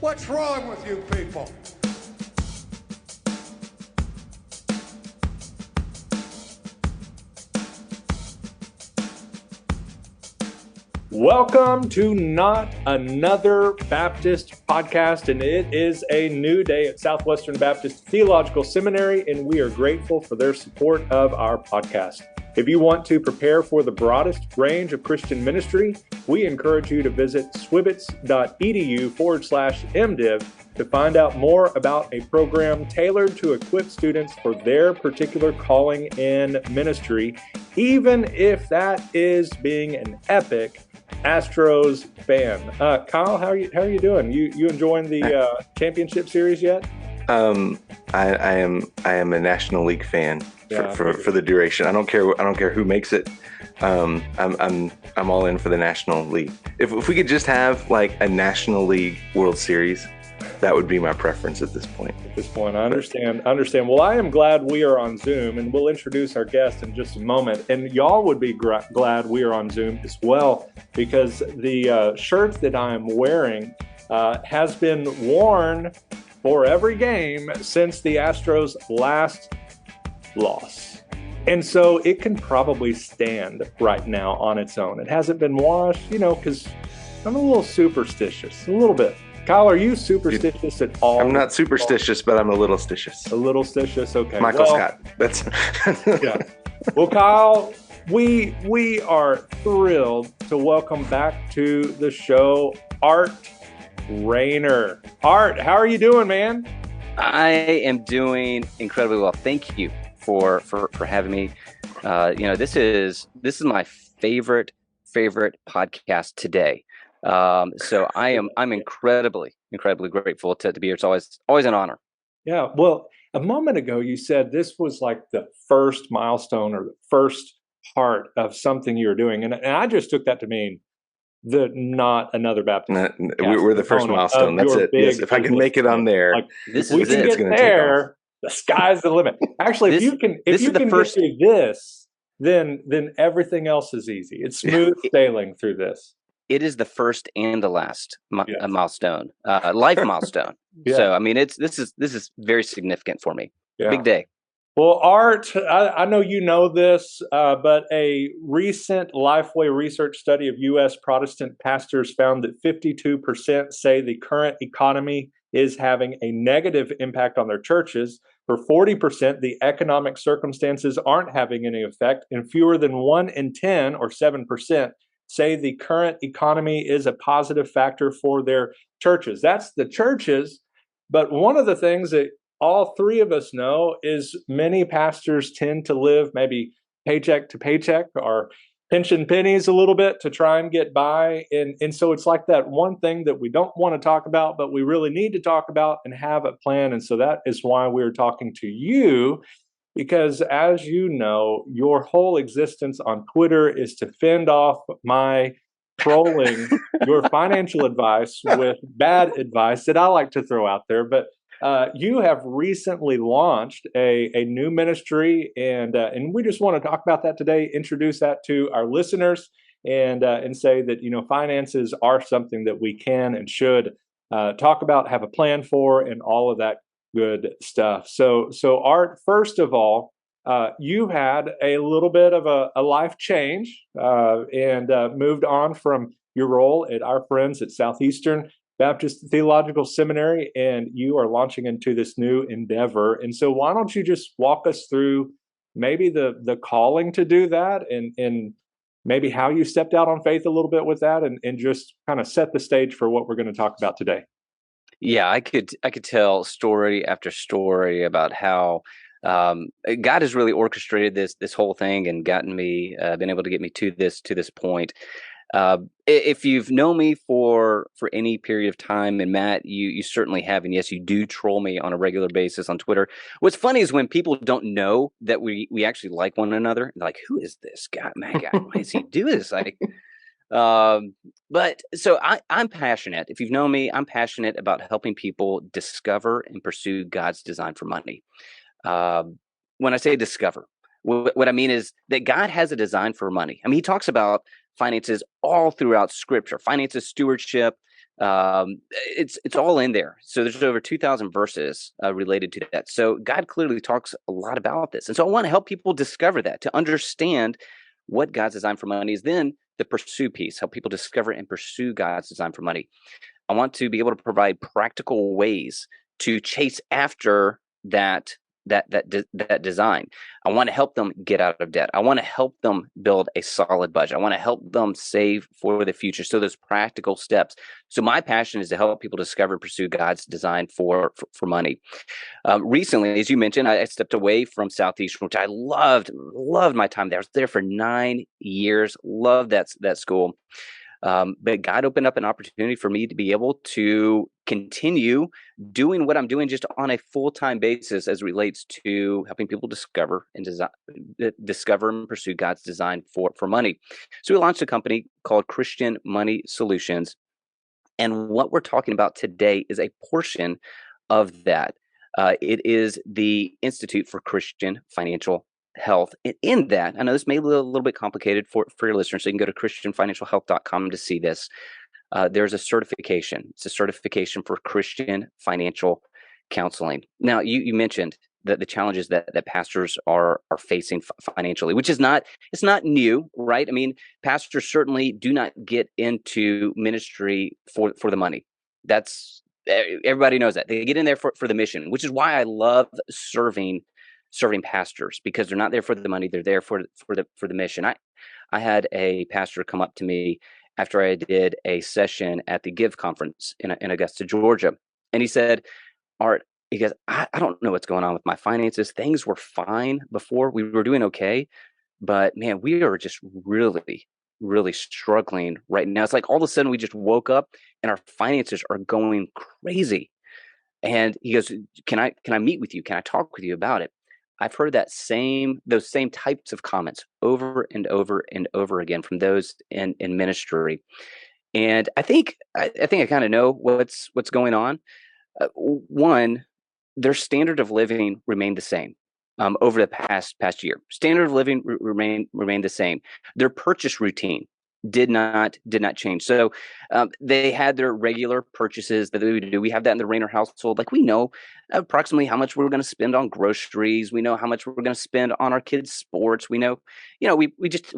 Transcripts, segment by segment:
What's wrong with you people? Welcome to Not Another Baptist podcast, and it is a new day at Southwestern Baptist Theological Seminary, and we are grateful for their support of our podcast. If you want to prepare for the broadest range of Christian ministry, we encourage you to visit swibits.edu/MDiv to find out more about a program tailored to equip students for their particular calling in ministry, even if that is being an epic Astros fan. Kyle, how are you doing? You enjoying the championship series yet? I am a National League fan for the duration. I don't care who makes it. I'm all in for the National League. If we could just have like a National League World Series, that would be my preference at this point. I understand. Well, I am glad we are on Zoom, and we'll introduce our guest in just a moment. And y'all would be glad we are on Zoom as well, because the shirt that I'm wearing has been worn for every game since the Astros' last loss. And so it can probably stand right now on its own. It hasn't been washed, because I'm a little superstitious, a little bit. Kyle, are you superstitious at all? I'm not superstitious, but I'm a little stitious. A little stitious, okay. Michael Scott. That's yeah. Well, Kyle, we are thrilled to welcome back to the show Art Rainer. Art, how are you doing, man? I am doing incredibly well. Thank you for having me. This is my favorite podcast today. So I'm incredibly grateful to be here. It's always an honor. Yeah. Well, a moment ago, you said this was like the first milestone or the first part of something you were doing. And I just took that to mean the Not Another Baptist. We're the first milestone. That's it. Yes, if I can make it on there, like, this we can get there. The sky's the limit. Actually, if you can get through this, then everything else is easy. It's smooth sailing through this. It is the first and the last milestone, life milestone. Yeah. So, I mean, this is very significant for me. Yeah. Big day. Well, Art, I know you know this, but a recent Lifeway research study of U.S. Protestant pastors found that 52% say the current economy is having a negative impact on their churches. For 40%, the economic circumstances aren't having any effect, and fewer than 1 in 10, or 7%, say the current economy is a positive factor for their churches. That's the churches. But one of the things that all three of us know is many pastors tend to live maybe paycheck to paycheck or pinching pennies a little bit to try and get by. And so it's like that one thing that we don't want to talk about, but we really need to talk about and have a plan. And so that is why we're talking to you. Because as you know, your whole existence on Twitter is to fend off my trolling your financial advice with bad advice that I like to throw out there. But you have recently launched a new ministry, and we just want to talk about that today, introduce that to our listeners, and say that, finances are something that we can and should talk about, have a plan for, and all of that good stuff. So Art, first of all, you had a little bit of a life change and moved on from your role at our friends at Southeastern Baptist Theological Seminary, and you are launching into this new endeavor. And so why don't you just walk us through maybe the calling to do that, and maybe how you stepped out on faith a little bit with that, and just kind of set the stage for what we're going to talk about today. Yeah, I could tell story after story about how God has really orchestrated this whole thing and been able to get me to this point. If you've known me for any period of time, and Matt, you certainly have, and yes, you do troll me on a regular basis on Twitter. What's funny is when people don't know that we actually like one another, like, who is this guy, Matt guy? Why does he do this? Like. But so I'm passionate. If you've known me, I'm passionate about helping people discover and pursue God's design for money. When I say discover, what I mean is that God has a design for money. I mean, he talks about finances all throughout Scripture, finances, stewardship, It's all in there. So there's over 2,000 verses related to that. So God clearly talks a lot about this, and so I want to help people discover that, to understand what God's design for money is. Then the pursue piece, help people discover and pursue God's design for money. I want to be able to provide practical ways to chase after that design. I want to help them get out of debt. I want to help them build a solid budget. I want to help them save for the future. So those practical steps. So my passion is to help people discover and pursue God's design for money. Recently, as you mentioned, I stepped away from Southeastern, which I loved my time there. I was there for 9 years. Loved that school. But God opened up an opportunity for me to be able to continue doing what I'm doing just on a full-time basis as it relates to helping people discover and pursue God's design for money. So we launched a company called Christian Money Solutions. And what we're talking about today is a portion of that. It is the Institute for Christian Financial Health. And in that, I know this may be a little bit complicated for your listeners, so you can go to christianfinancialhealth.com to see this. There's a certification. It's a certification for Christian financial counseling. Now, you mentioned the challenges that pastors are facing financially, which is it's not new, right? I mean, pastors certainly do not get into ministry for the money. That's everybody knows that. They get in there for the mission, which is why I love serving pastors, because they're not there for the money. They're there for the mission. I had a pastor come up to me after I did a session at the Give conference in Augusta, Georgia. And he said, Art, he goes, I don't know what's going on with my finances. Things were fine before. We were doing okay. But man, we are just really, really struggling right now. It's like all of a sudden we just woke up and our finances are going crazy. And he goes, can I meet with you? Can I talk with you about it? I've heard those same types of comments over and over and over again from those in ministry. And I think I kind of know what's going on. One, their standard of living remained the same over the past year. Standard of living remained the same. Their purchase routine did not change. So they had their regular purchases that they would do. We have that in the Rayner household. Like, we know approximately how much we're going to spend on groceries. We know how much we're going to spend on our kids' sports. We know, we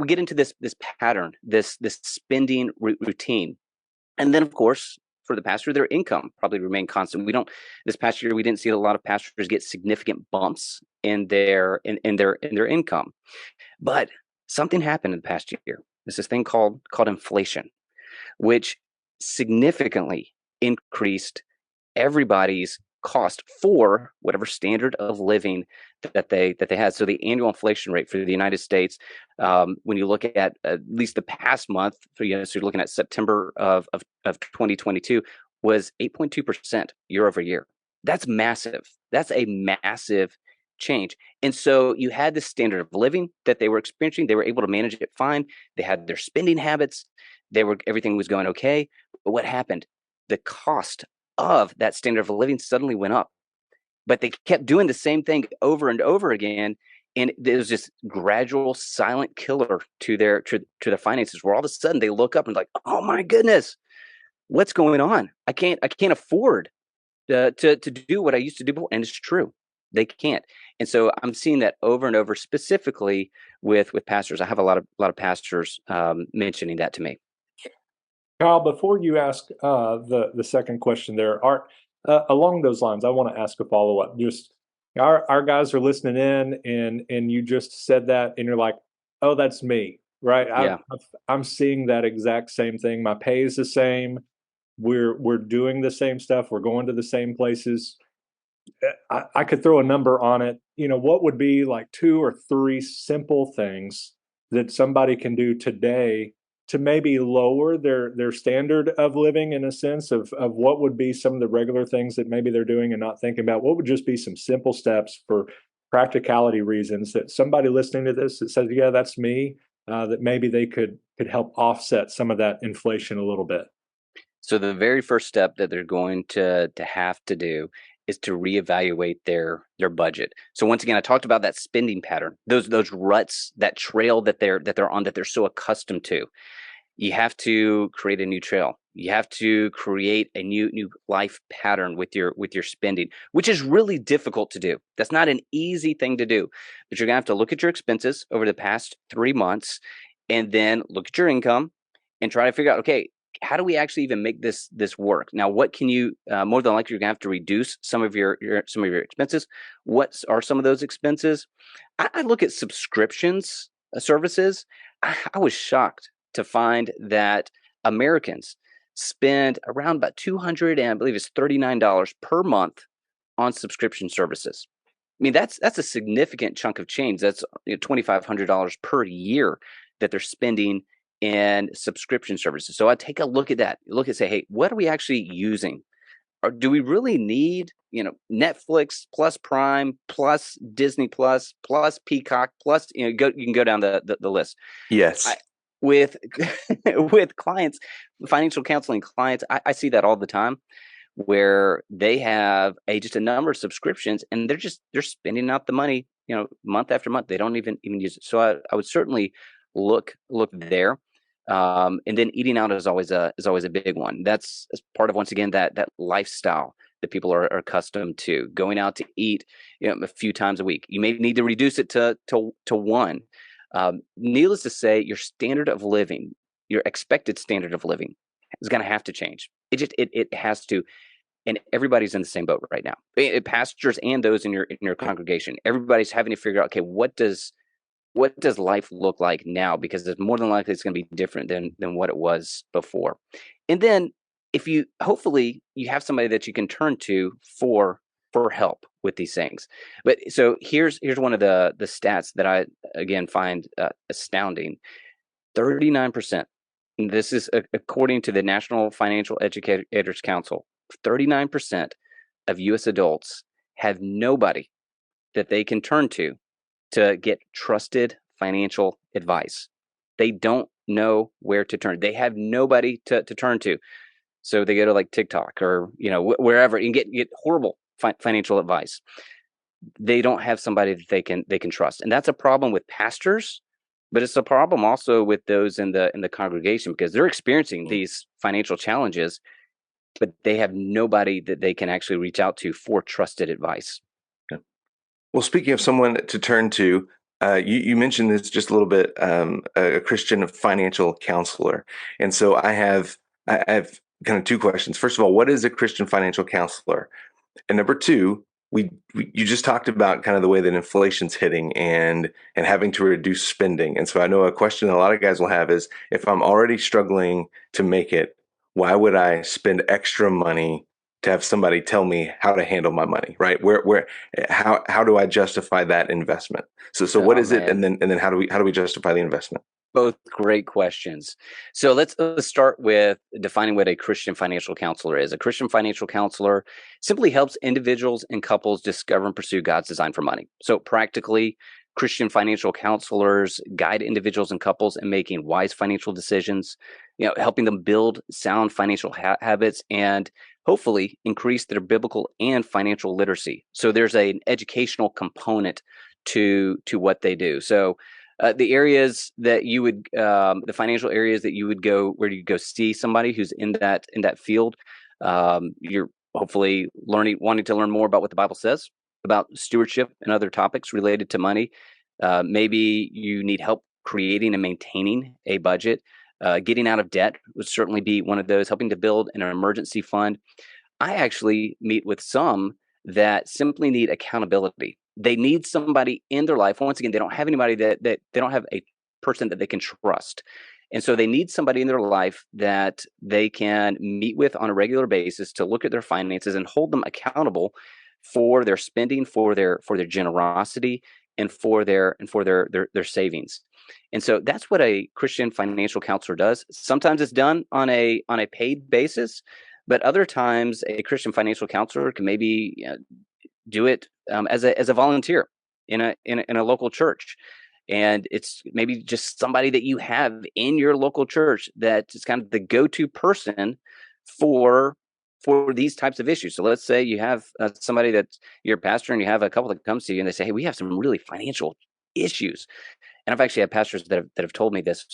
get into this pattern, this spending routine. And then, of course, for the pastor, their income probably remained constant. This past year, we didn't see a lot of pastors get significant bumps in their income. But something happened in the past year. There's this thing called inflation, which significantly increased everybody's cost for whatever standard of living that they had. So the annual inflation rate for the United States, when you look at least the past month, so you're looking at September of 2022, was 8.2% year over year. That's massive. That's a massive change. And so you had this standard of living that they were experiencing. They were able to manage it fine. They had their spending habits. Everything was going okay. But what happened? The cost of that standard of living suddenly went up. But they kept doing the same thing over and over again. And there was this gradual silent killer to their finances, where all of a sudden they look up and like, oh my goodness, what's going on? I can't afford to do what I used to do before. And it's true. They can't. And so I'm seeing that over and over, specifically with pastors. I have a lot of pastors mentioning that to me. Kyle, before you ask the second question there, Art, along those lines, I want to ask a follow-up. Just our guys are listening in, and you just said that, and you're like, oh, that's me, right? Yeah. I'm seeing that exact same thing. My pay is the same. We're doing the same stuff. We're going to the same places. I could throw a number on it. What would be like 2 or 3 simple things that somebody can do today to maybe lower their standard of living, in a sense of what would be some of the regular things that maybe they're doing and not thinking about? What would just be some simple steps for practicality reasons that somebody listening to this that says, yeah, that's me, that maybe they could help offset some of that inflation a little bit? So the very first step that they're going to have to do is to reevaluate their budget. So once again, I talked about that spending pattern, those ruts, that trail that they're on, that they're so accustomed to. You have to create a new trail. You have to create a new life pattern with your spending, which is really difficult to do. That's not an easy thing to do, but you're gonna have to look at your expenses over the past 3 months, and then look at your income and try to figure out, okay, how do we actually even make this work? Now, what can you more than likely you're gonna have to reduce some of your expenses. What are some of those expenses? I look at subscriptions services. I was shocked to find that Americans spend around about 200 and I believe it's $39 per month on subscription services. I mean, that's a significant chunk of change. That's $2,500 per year that they're spending in subscription services. So I take a look at that. Look and say, hey, what are we actually using? Or do we really need, Netflix plus Prime plus Disney plus Peacock plus, you can go down the list. Yes. With with clients, financial counseling clients, I see that all the time, where they have just a number of subscriptions and they're spending out the money, month after month. They don't even use it. So I would certainly look there. And then eating out is always a big one. That's part of, once again, that lifestyle that people are accustomed to, going out to eat, a few times a week. You may need to reduce it to one. Needless to say, your standard of living, your expected standard of living, is going to have to change. It has to, and everybody's in the same boat right now. Pastors and those in your congregation, everybody's having to figure out, okay, what does life look like now? Because it's more than likely it's going to be different than what it was before. And then hopefully you have somebody that you can turn to for help with these things. But so here's one of the stats that I again find astounding. 39%. And this is according to the National Financial Educators Council. 39% of U.S. adults have nobody that they can turn to get trusted financial advice. They don't know where to turn. They have nobody to turn to. So they go to like TikTok or, wherever, and get horrible financial advice. They don't have somebody that they can trust. And that's a problem with pastors, but it's a problem also with those in the congregation, because they're experiencing these financial challenges, but they have nobody that they can actually reach out to for trusted advice. Well, speaking of someone to turn to, you mentioned this just a little bit, a Christian financial counselor. And so I have kind of two questions. First of all, what is a Christian financial counselor? And number two, you just talked about kind of the way that inflation's hitting and having to reduce spending. And so I know a question that a lot of guys will have is, if I'm already struggling to make it, why would I spend extra money to have somebody tell me how to handle my money, right? How do I justify that investment? So what is it? And then how do we justify the investment? Both great questions. So let's start with defining what a Christian financial counselor is. A Christian financial counselor simply helps individuals and couples discover and pursue God's design for money. So practically, Christian financial counselors guide individuals and couples in making wise financial decisions, helping them build sound financial habits, and hopefully increase their biblical and financial literacy. So there's an educational component to what they do. So the areas that you would, the financial areas that you would go, where you go see somebody who's in that field, you're hopefully wanting to learn more about what the Bible says about stewardship and other topics related to money. Maybe you need help creating and maintaining a budget. Getting out of debt would certainly be one of those, helping to build an emergency fund. I actually meet with some that simply need accountability. They need somebody in their life. Once again, they don't have anybody that they don't have a person that they can trust. And so they need somebody in their life that they can meet with on a regular basis to look at their finances and hold them accountable for their spending, for their generosity, and for their savings. And so that's what a Christian financial counselor does. Sometimes it's done on a paid basis, but other times a Christian financial counselor can maybe do it as a volunteer in a local church. And it's maybe just somebody that you have in your local church that is kind of the go-to person for these types of issues. So let's say you have somebody that's your pastor, and you have a couple that comes to you and they say, hey, we have some really financial issues. And I've actually had pastors that have told me this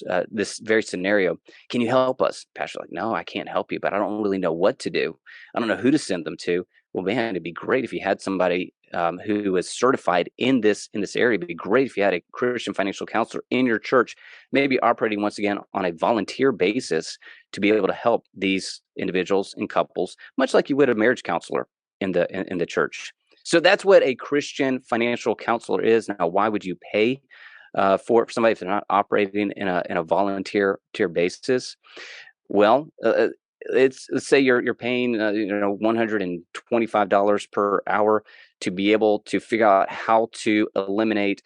very scenario. Can you help us? Pastor's like, no, I can't help you, but I don't really know what to do. I don't know who to send them to. Well, man, it'd be great if you had somebody who is certified in this area. It'd be great if you had a Christian financial counselor in your church, maybe operating once again on a volunteer basis to be able to help these individuals and couples, much like you would a marriage counselor in the church. So that's what a Christian financial counselor is. Now, why would you pay for somebody if they're not operating in a volunteer basis? Well, let's say you're paying $125 per hour to be able to figure out how to eliminate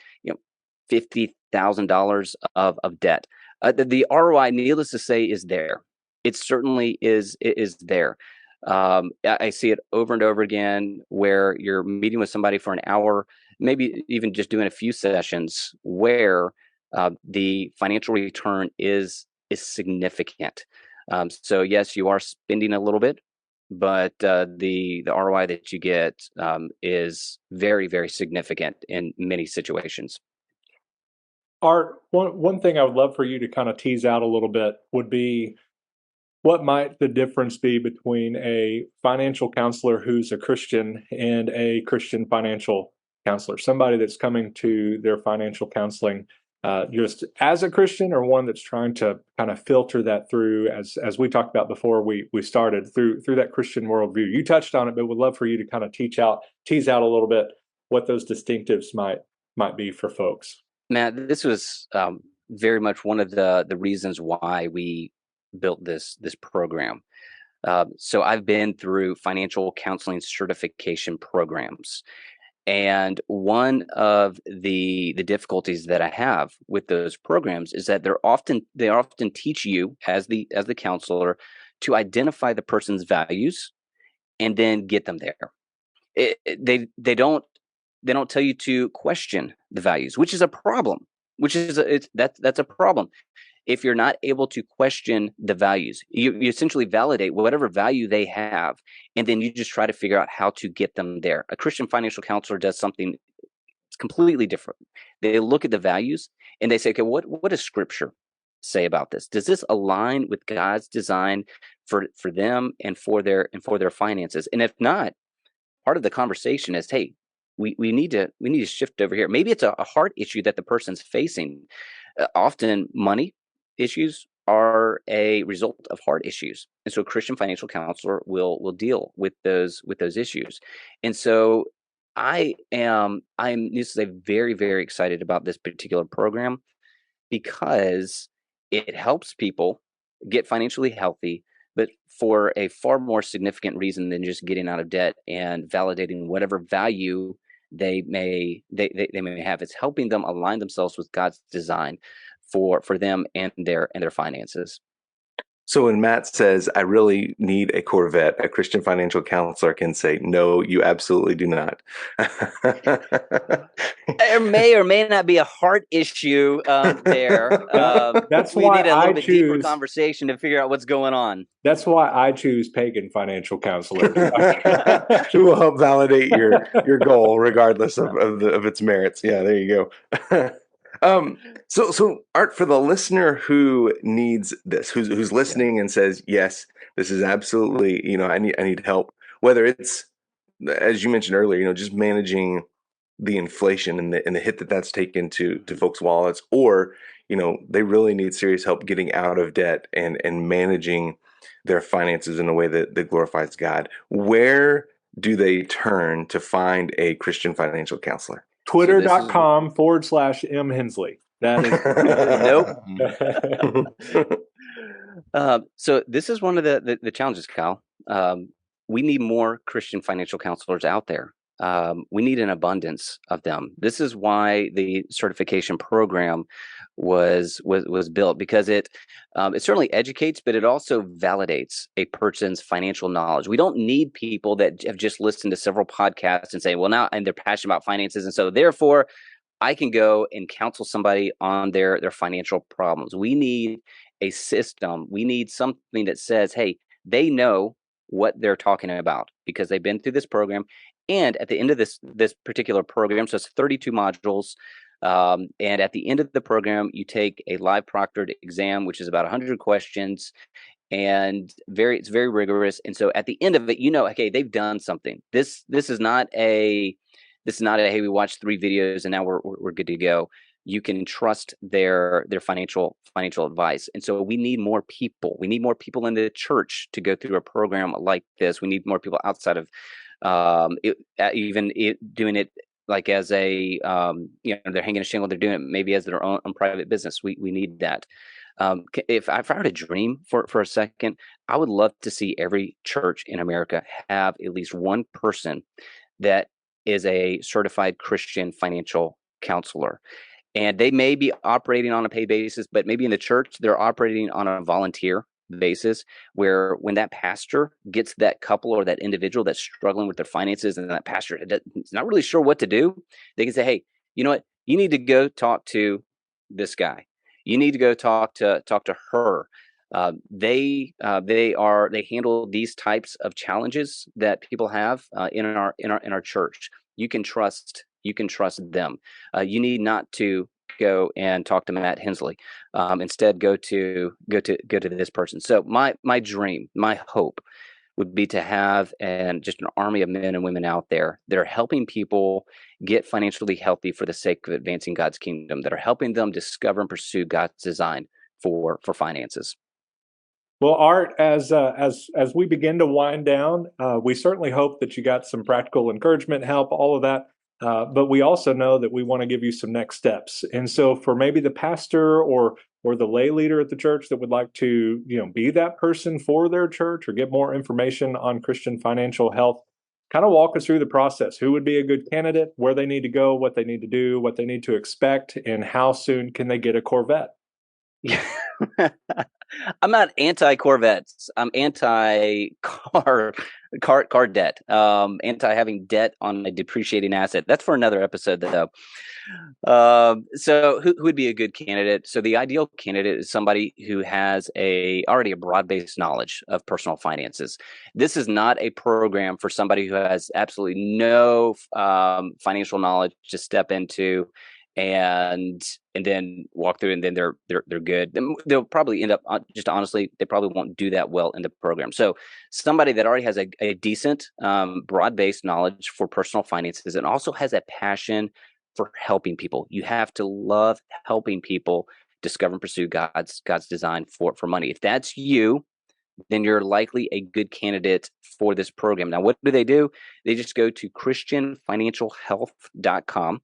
$50,000 of debt. The ROI, needless to say, is there. It certainly is there. I see it over and over again where you're meeting with somebody for an hour, maybe even just doing a few sessions, where the financial return is significant. So yes, you are spending a little bit, but the ROI that you get is very, very significant in many situations. Art, one thing I would love for you to kind of tease out a little bit would be, what might the difference be between a financial counselor who's a Christian and a Christian financial counselor? Somebody that's coming to their financial counseling just as a Christian, or one that's trying to kind of filter that through, as we talked about before we started, through that Christian worldview. You touched on it, but would love for you to kind of tease out a little bit what those distinctives might be for folks. Matt, this was very much one of the reasons why we built this program. So I've been through financial counseling certification programs, and one of the difficulties that I have with those programs is that they often teach you as the counselor to identify the person's values and then get them there. They don't tell you to question the values, which is a problem. That's a problem. If you're not able to question the values, you essentially validate whatever value they have, and then you just try to figure out how to get them there. A Christian financial counselor does something completely different. They look at the values and they say, okay, what does Scripture say about this? Does this align with God's design for them and for their finances? And if not, part of the conversation is, hey, we need to shift over here. Maybe it's a heart issue that the person's facing. Often money issues are a result of heart issues, and so a Christian financial counselor will deal with those issues. And so I'm needless to say very, very excited about this particular program, because it helps people get financially healthy, but for a far more significant reason than just getting out of debt and validating whatever value they may have. It's helping them align themselves with God's design for them and their finances. So when Matt says, I really need a Corvette, a Christian financial counselor can say, no, you absolutely do not. There may or may not be a heart issue there. That's we why need a little bit deeper conversation to figure out what's going on. That's why I choose pagan financial counselors. Who will help validate your goal regardless of its merits. Yeah, there you go. So Art, for the listener who needs this, who's listening and says, yes, this is absolutely, I need help, whether it's, as you mentioned earlier, just managing the inflation and the hit that's taken to folks' wallets, or, they really need serious help getting out of debt and managing their finances in a way that glorifies God. Where do they turn to find a Christian financial counselor? Twitter.com/M Hensley. That is nope. So this is one of the challenges, Kyle. We need more Christian financial counselors out there. We need an abundance of them. This is why the certification program was built, because it certainly educates, but it also validates a person's financial knowledge. We don't need people that have just listened to several podcasts and say, well, now, and they're passionate about finances, and so therefore I can go and counsel somebody on their financial problems. We need a system. We need something that says, hey, they know what they're talking about because they've been through this program. And at the end of this particular program, so it's 32 modules, And at the end of the program, you take a live proctored exam, which is about 100 questions, and it's very rigorous. And so at the end of it, okay, they've done something. This is not a hey, we watched 3 videos and now we're good to go. You can trust their financial advice. And so we need more people. We need more people in the church to go through a program like this. We need more people outside of doing it like as a they're hanging a shingle. They're doing it maybe as their own private business. We need that. If I were to dream for a second, I would love to see every church in America have at least one person that is a certified Christian financial counselor. And they may be operating on a paid basis, but maybe in the church, they're operating on a volunteer basis, where when that pastor gets that couple or that individual that's struggling with their finances, and that pastor is not really sure what to do, they can say, hey, you know what? You need to go talk to this guy. You need to go talk to her. They handle these types of challenges that people have in our church. You can trust them. You need not to go and talk to Matt Hensley. Instead, go to this person. So my dream, my hope, would be to have just an army of men and women out there that are helping people get financially healthy for the sake of advancing God's kingdom, that are helping them discover and pursue God's design for finances. Well, Art, as we begin to wind down, we certainly hope that you got some practical encouragement, help, all of that. But we also know that we want to give you some next steps. And so for maybe the pastor or the lay leader at the church that would like to, be that person for their church or get more information on Christian financial health, kind of walk us through the process. Who would be a good candidate, where they need to go, what they need to do, what they need to expect, and how soon can they get a Corvette? I'm not anti-Corvettes. I'm anti-car debt. Anti having debt on a depreciating asset. That's for another episode, though. So who would be a good candidate? So the ideal candidate is somebody who has already a broad-based knowledge of personal finances. This is not a program for somebody who has absolutely no financial knowledge to step into and then walk through, and then they're good. They'll probably end up, just honestly, they probably won't do that well in the program. So somebody that already has a decent broad-based knowledge for personal finances and also has a passion for helping people. You have to love helping people discover and pursue God's design for money. If that's you, then you're likely a good candidate for this program. Now, what do? They just go to christianfinancialhealth.com.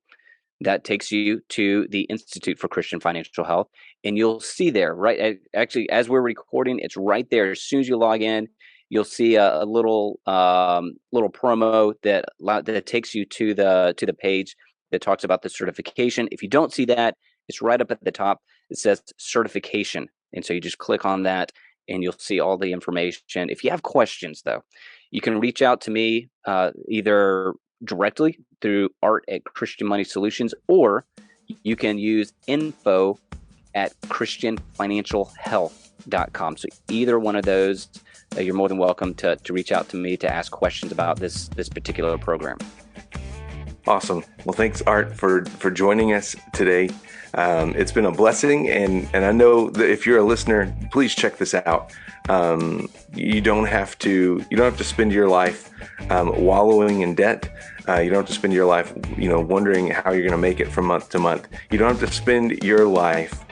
That takes you to the Institute for Christian Financial Health, and you'll see there, right? Actually, as we're recording, it's right there. As soon as you log in, you'll see a little promo that takes you to the page that talks about the certification. If you don't see that, it's right up at the top. It says certification, and so you just click on that, and you'll see all the information. If you have questions, though, you can reach out to me either directly through Art at Christian Money Solutions, or you can use info@christianfinancialhealth.com. So either one of those, you're more than welcome to reach out to me to ask questions about this particular program. Awesome. Well, thanks, Art, for joining us today. It's been a blessing, and I know that if you're a listener, please check this out. You don't have to spend your life wallowing in debt. You don't have to spend your life, wondering how you're going to make it from month to month. You don't have to spend your life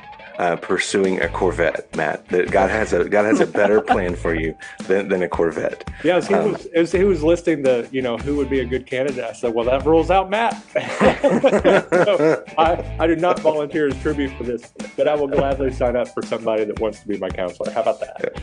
pursuing a Corvette, Matt. That God has a better plan for you than a Corvette. Yeah, as he was listing who would be a good candidate, I said, well, that rules out Matt. So I do not volunteer as tribute for this, but I will gladly sign up for somebody that wants to be my counselor. How about that?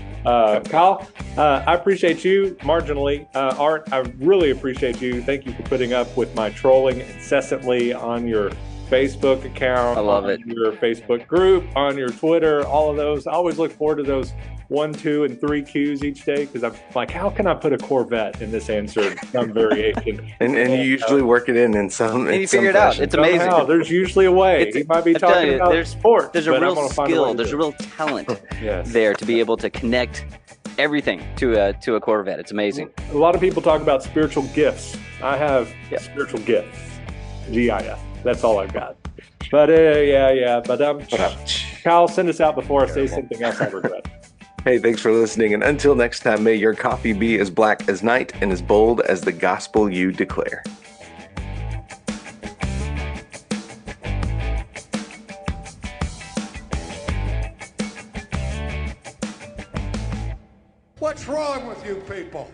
Kyle, I appreciate you marginally. Art, I really appreciate you. Thank you for putting up with my trolling incessantly on your Facebook account. I love it. Your Facebook group, on your Twitter, all of those. I always look forward to those 1, 2, and 3 Qs each day, because I'm like, how can I put a Corvette in this answer? Some variation. and you usually work it in some. And you figure it out. It's amazing. Somehow, there's usually a way. He might be talking about sport. There's a real skill. There's a real talent there to be able to connect everything to a Corvette. It's amazing. A lot of people talk about spiritual gifts. I have spiritual gifts. GIF. That's all I've got. But yeah. But But, Kyle, send us out before I say something else I regret. hey, thanks for listening. And until next time, may your coffee be as black as night and as bold as the gospel you declare. What's wrong with you people?